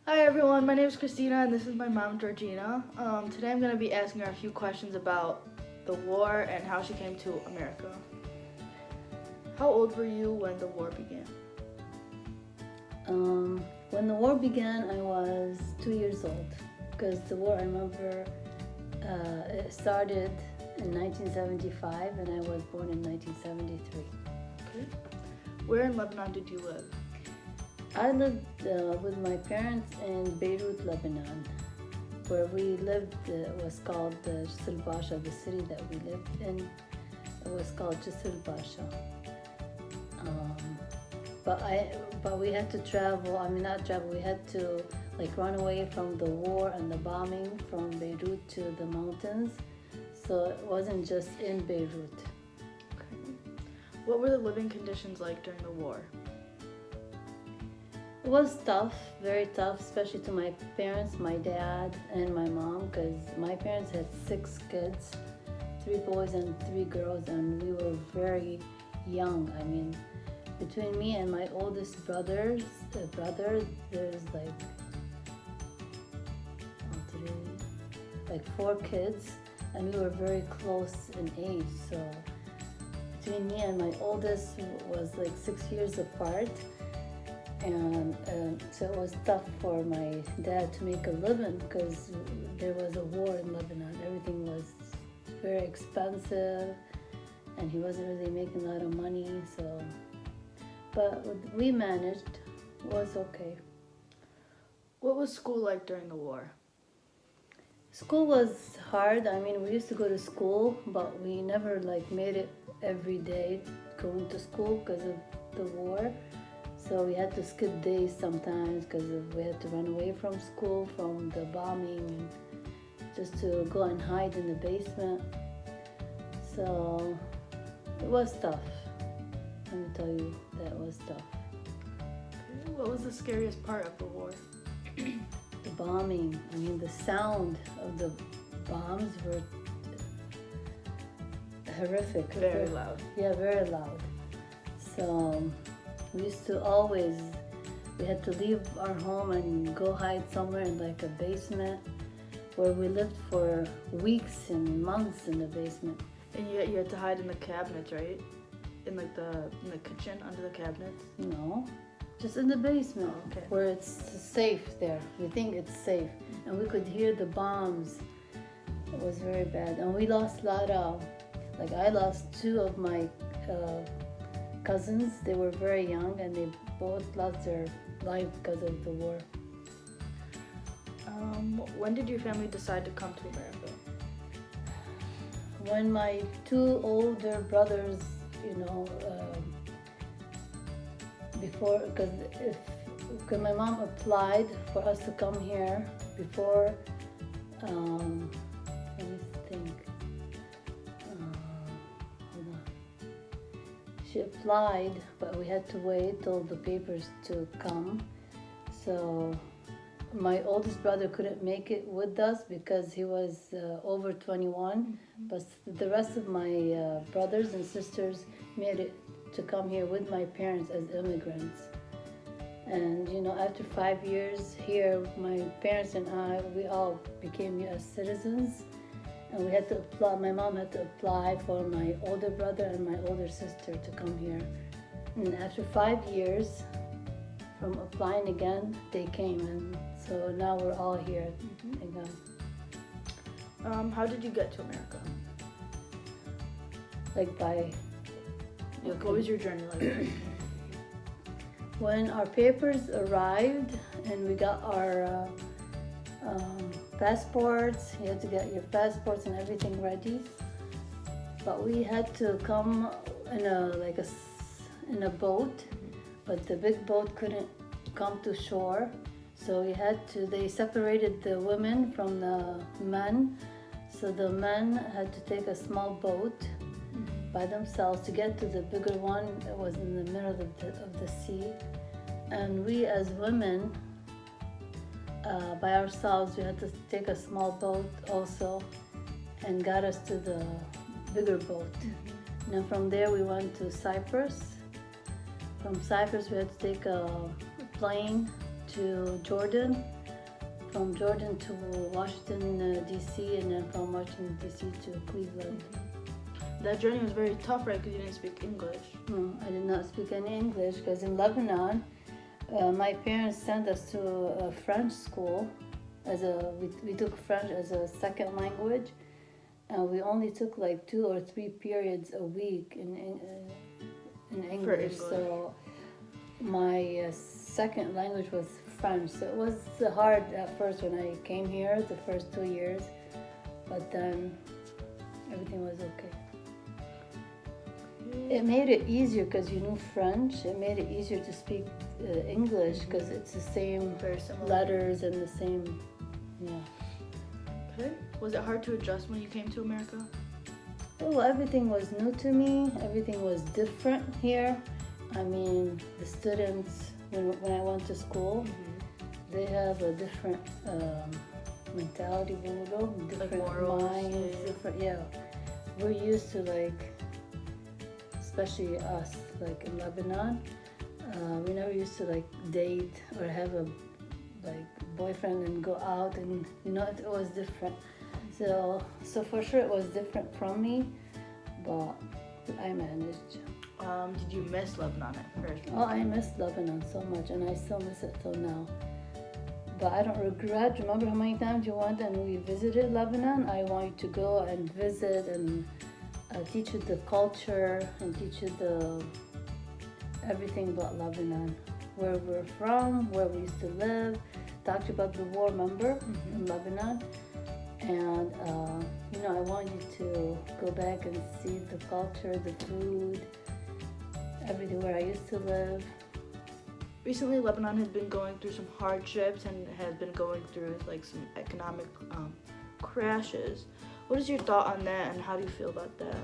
Hi everyone, my name is Christina and this is my mom Georgina. Today I'm going to be asking her a few questions about the war and how she came to America. How old were you when the war began? When the war began, I was 2 years old because the war, I remember, it started in 1975 and I was born in 1973. Okay. Where in Lebanon did you live? I lived with my parents in Beirut, Lebanon. Where we lived was called Jisr Basha, the city that we lived in. It was called Jisr Basha. But we had to travel. I mean, not travel. We had to run away from the war and the bombing from Beirut to the mountains. So it wasn't just in Beirut. Okay. What were the living conditions like during the war? It was tough, very tough, especially to my parents, my dad, and my mom, because my parents had 6 kids, 3 boys and 3 girls, and we were very young. I mean, between me and my oldest brother, there's like 4 kids, and we were very close in age. So between me and my oldest was like 6 years apart. And so it was tough for my dad to make a living because there was a war in Lebanon. Everything was very expensive and he wasn't really making a lot of money. But we managed. It was okay. What was school like during the war? School was hard. I mean, we used to go to school, but we never made it every day going to school because of the war. So we had to skip days sometimes because we had to run away from school, from the bombing, and just to go and hide in the basement. So it was tough. Let me tell you, that was tough. Okay. What was the scariest part of the war? The bombing, I mean, the sound of the bombs were horrific. Very loud. Yeah, very loud. So we used to we had to leave our home and go hide somewhere in a basement where we lived for weeks and months in the basement. And you had to hide in the cabinets, right? In the kitchen, under the cabinets? No, just in the basement. Oh, okay. Where it's safe there. We think it's safe. And we could hear the bombs. It was very bad. And we lost a lot of, I lost 2 of my cousins. They were very young and they both lost their life because of the war. When did your family decide to come to America? When my 2 older brothers, before, because my mom applied for us to come here before, let me think. Hold on. She applied, but we had to wait till the papers to come. So my oldest brother couldn't make it with us because he was over 21, but the rest of my brothers and sisters made it to come here with my parents as immigrants. And after 5 years here, my parents and we all became U.S. citizens, and we had to apply. My mom had to apply for my older brother and my older sister to come here. And after 5 years from applying again, they came, and so now we're all here again. How did you get to America? What was your journey like? When our papers arrived and we got our passports, you had to get your passports and everything ready. But we had to come in a boat, but the big boat couldn't come to shore. So they separated the women from the men. So the men had to take a small boat by themselves to get to the bigger one. It was in the middle of the sea. And we as women, by ourselves, we had to take a small boat also and got us to the bigger boat. And then from there we went to Cyprus. From Cyprus we had to take a plane to Jordan, from Jordan to Washington, D.C., and then from Washington, D.C. to Cleveland. That journey was very tough, right? Because you didn't speak English. No, I did not speak any English because in Lebanon, my parents sent us to a French school. We took French as a second language, and we only took like 2 or 3 periods a week in English. So my second language was French. So it was hard at first when I came here, the first 2 years, but then everything was okay. It made it easier because you knew French. It made it easier to speak English because it's the same letters and the same, yeah. Okay. Was it hard to adjust when you came to America? Well, everything was new to me. Everything was different here. I mean, the students, when I went to school, they have a different mentality, different like morals, minds, different, yeah. We're used to especially us, like in Lebanon, we never used to date or have a boyfriend and go out, and it was different. So for sure it was different from me, but I managed. Did you miss Lebanon at first? Oh, I miss Lebanon so much, and I still miss it till now. But I don't regret. Remember how many times you went and we visited Lebanon? I want you to go and visit and teach you the culture and teach you everything about Lebanon, where we're from, where we used to live. Talk to you about the war, remember, in Lebanon. And I want you to go back and see the culture, the food, everything where I used to live. Recently, Lebanon has been going through some hardships and has been going through some economic crashes. What is your thought on that, and how do you feel about that?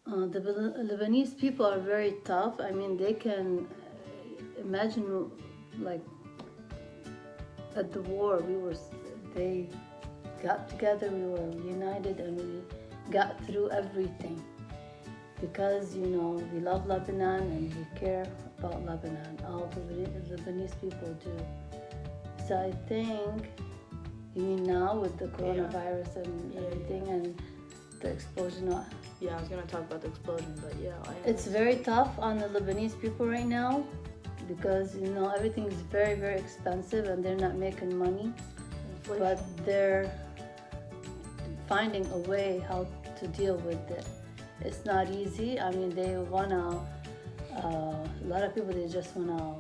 The Lebanese people are very tough. I mean, they can imagine, at the war, they got together, we were united, and we got through everything. Because, we love Lebanon and we care about Lebanon. All the Lebanese people do. So I think, you mean now with the coronavirus and everything and the explosion? Yeah, I was going to talk about the explosion, but yeah. It's very tough on the Lebanese people right now because, everything is very, very expensive and they're not making money. Inflation. But they're finding a way how to deal with it. It's not easy. I mean, they wanna, a lot of people, they just wanna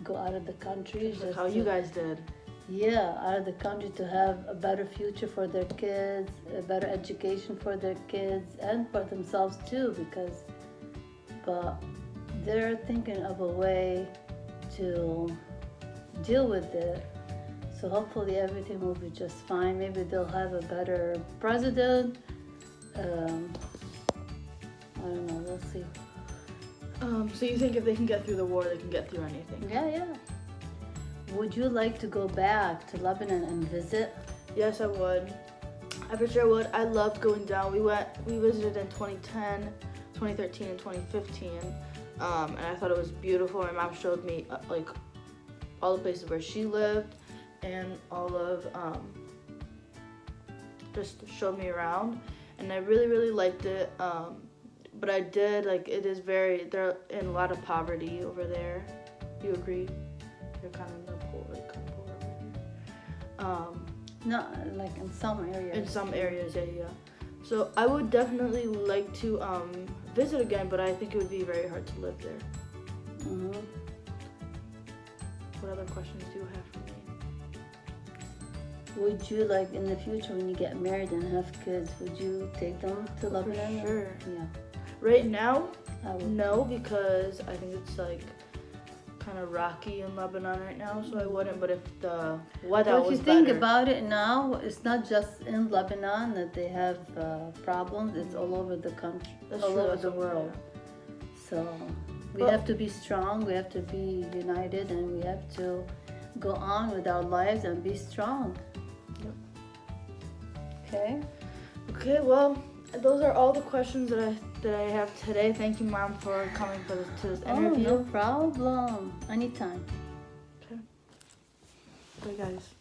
go out of the country. Just how you guys did. Yeah, out of the country to have a better future for their kids, a better education for their kids, and for themselves too, but they're thinking of a way to deal with it. So hopefully everything will be just fine. Maybe they'll have a better president. I don't know, we'll see. So you think if they can get through the war, they can get through anything? Yeah. Would you like to go back to Lebanon and visit? Yes, I would. I for sure would. I loved going down. We visited in 2010, 2013, and 2015. And I thought it was beautiful. My mom showed me all the places where she lived and all of just showed me around. And I really, really liked it. But I did, they're in a lot of poverty over there. You agree? They're kind of poor over here. No, in some areas. In some areas, yeah. So I would definitely like to visit again, but I think it would be very hard to live there. Mm-hmm. What other questions do you have for me? Would you, in the future when you get married and have kids, would you take them to Lebanon? For sure. Yeah. Right now, I would. no, because I think it's kind of rocky in Lebanon right now, so I wouldn't. But if the weather was better. If you think about it now, it's not just in Lebanon that they have problems. It's all over the country, all over the world. So we have to be strong. We have to be united, and we have to go on with our lives and be strong. Yep. Okay. Okay. Well, those are all the questions that I have today. Thank you, Mom, for coming to this interview. Oh, no problem. Anytime. Bye, guys.